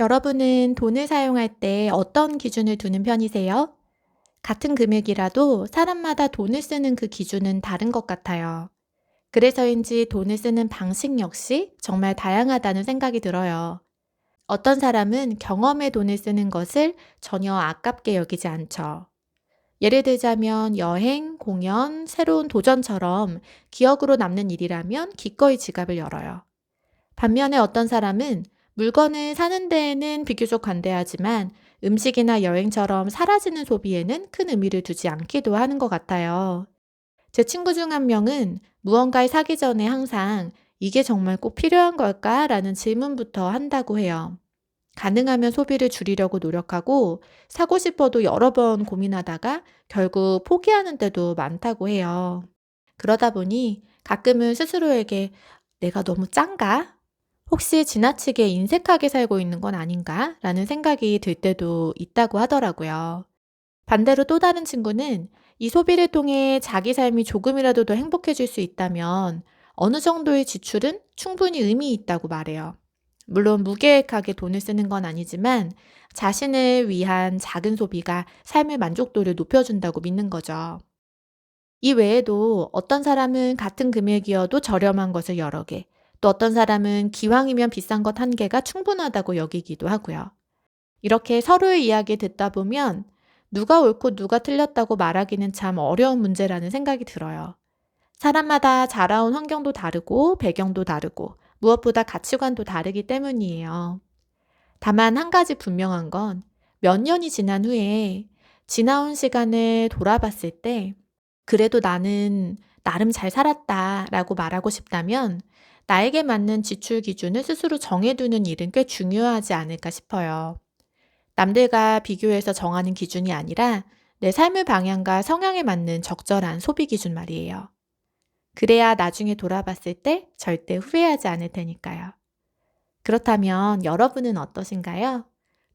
여러분은 돈을 사용할 때 어떤 기준을 두는 편이세요? 같은 금액이라도 사람마다 돈을 쓰는 그 기준은 다른 것 같아요. 그래서인지 돈을 쓰는 방식 역시 정말 다양하다는 생각이 들어요. 어떤 사람은 경험에 돈을 쓰는 것을 전혀 아깝게 여기지 않죠. 예를 들자면 여행, 공연, 새로운 도전처럼 기억으로 남는 일이라면 기꺼이 지갑을 열어요. 반면에 어떤 사람은 물건을 사는 데에는 비교적 관대하지만 음식이나 여행처럼 사라지는 소비에는 큰 의미를 두지 않기도 하는 것 같아요. 제 친구 중 한 명은 무언가를 사기 전에 항상 이게 정말 꼭 필요한 걸까? 라는 질문부터 한다고 해요. 가능하면 소비를 줄이려고 노력하고 사고 싶어도 여러 번 고민하다가 결국 포기하는 때도 많다고 해요. 그러다 보니 가끔은 스스로에게 내가 너무 짠가? 혹시 지나치게 인색하게 살고 있는 건 아닌가? 라는 생각이 들 때도 있다고 하더라고요. 반대로 또 다른 친구는 이 소비를 통해 자기 삶이 조금이라도 더 행복해질 수 있다면 어느 정도의 지출은 충분히 의미 있다고 말해요. 물론 무계획하게 돈을 쓰는 건 아니지만 자신을 위한 작은 소비가 삶의 만족도를 높여준다고 믿는 거죠. 이 외에도 어떤 사람은 같은 금액이어도 저렴한 것을 여러 개, 또 어떤 사람은 기왕이면 비싼 것 한 개가 충분하다고 여기기도 하고요. 이렇게 서로의 이야기 듣다 보면 누가 옳고 누가 틀렸다고 말하기는 참 어려운 문제라는 생각이 들어요. 사람마다 자라온 환경도 다르고 배경도 다르고 무엇보다 가치관도 다르기 때문이에요. 다만 한 가지 분명한 건 몇 년이 지난 후에 지나온 시간을 돌아봤을 때 그래도 나는 나름 잘 살았다라고 말하고 싶다면 나에게 맞는 지출 기준을 스스로 정해두는 일은 꽤 중요하지 않을까 싶어요. 남들과 비교해서 정하는 기준이 아니라 내 삶의 방향과 성향에 맞는 적절한 소비 기준 말이에요. 그래야 나중에 돌아봤을 때 절대 후회하지 않을 테니까요. 그렇다면 여러분은 어떠신가요?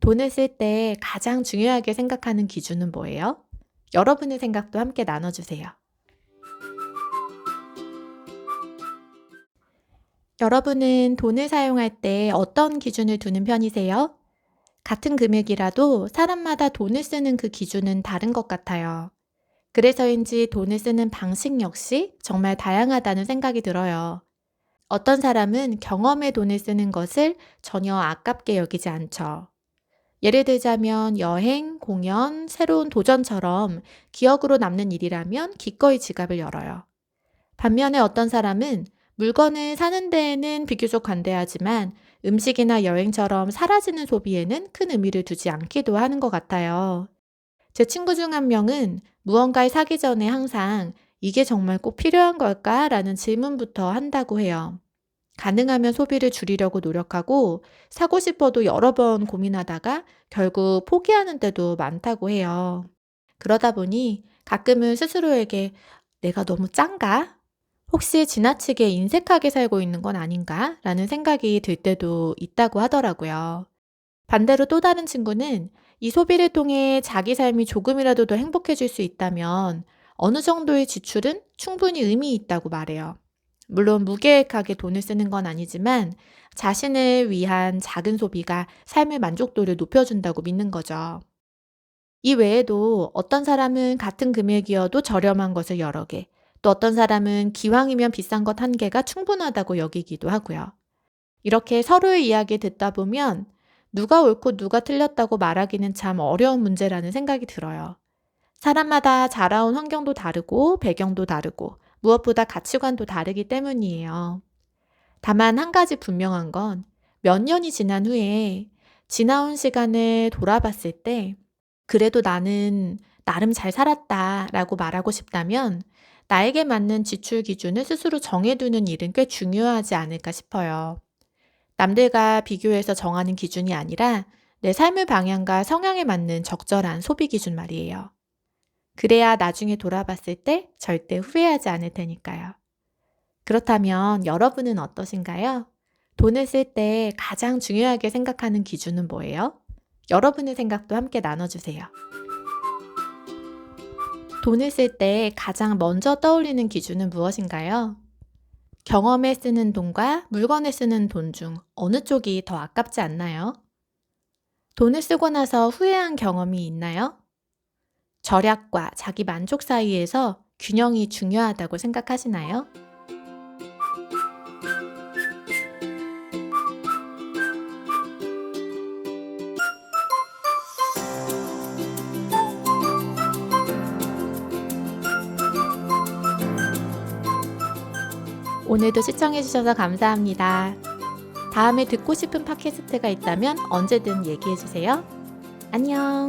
돈을 쓸 때 가장 중요하게 생각하는 기준은 뭐예요? 여러분의 생각도 함께 나눠주세요. 여러분은 돈을 사용할 때 어떤 기준을 두는 편이세요? 같은 금액이라도 사람마다 돈을 쓰는 그 기준은 다른 것 같아요. 그래서인지 돈을 쓰는 방식 역시 정말 다양하다는 생각이 들어요. 어떤 사람은 경험에 돈을 쓰는 것을 전혀 아깝게 여기지 않죠. 예를 들자면 여행, 공연, 새로운 도전처럼 기억으로 남는 일이라면 기꺼이 지갑을 열어요. 반면에 어떤 사람은 물건을 사는 데에는 비교적 관대하지만 음식이나 여행처럼 사라지는 소비에는 큰 의미를 두지 않기도 하는 것 같아요. 제 친구 중 한 명은 무언가를 사기 전에 항상 이게 정말 꼭 필요한 걸까? 라는 질문부터 한다고 해요. 가능하면 소비를 줄이려고 노력하고 사고 싶어도 여러 번 고민하다가 결국 포기하는 때도 많다고 해요. 그러다 보니 가끔은 스스로에게 내가 너무 짠가? 혹시 지나치게 인색하게 살고 있는 건 아닌가? 라는 생각이 들 때도 있다고 하더라고요. 반대로 또 다른 친구는 이 소비를 통해 자기 삶이 조금이라도 더 행복해질 수 있다면 어느 정도의 지출은 충분히 의미 있다고 말해요. 물론 무계획하게 돈을 쓰는 건 아니지만 자신을 위한 작은 소비가 삶의 만족도를 높여준다고 믿는 거죠. 이 외에도 어떤 사람은 같은 금액이어도 저렴한 것을 여러 개, 또 어떤 사람은 기왕이면 비싼 것 한 개가 충분하다고 여기기도 하고요. 이렇게 서로의 이야기 듣다 보면 누가 옳고 누가 틀렸다고 말하기는 참 어려운 문제라는 생각이 들어요. 사람마다 자라온 환경도 다르고 배경도 다르고 무엇보다 가치관도 다르기 때문이에요. 다만 한 가지 분명한 건 몇 년이 지난 후에 지나온 시간을 돌아봤을 때 그래도 나는 나름 잘 살았다라고 말하고 싶다면 나에게 맞는 지출 기준을 스스로 정해두는 일은 꽤 중요하지 않을까 싶어요. 남들과 비교해서 정하는 기준이 아니라 내 삶의 방향과 성향에 맞는 적절한 소비 기준 말이에요. 그래야 나중에 돌아봤을 때 절대 후회하지 않을 테니까요. 그렇다면 여러분은 어떠신가요? 돈을 쓸 때 가장 중요하게 생각하는 기준은 뭐예요? 여러분의 생각도 함께 나눠주세요. 돈을 쓸 때 가장 먼저 떠올리는 기준은 무엇인가요? 경험에 쓰는 돈과 물건에 쓰는 돈 중 어느 쪽이 더 아깝지 않나요? 돈을 쓰고 나서 후회한 경험이 있나요? 절약과 자기 만족 사이에서 균형이 중요하다고 생각하시나요? 오늘도 시청해주셔서 감사합니다. 다음에 듣고 싶은 팟캐스트가 있다면 언제든 얘기해주세요. 안녕.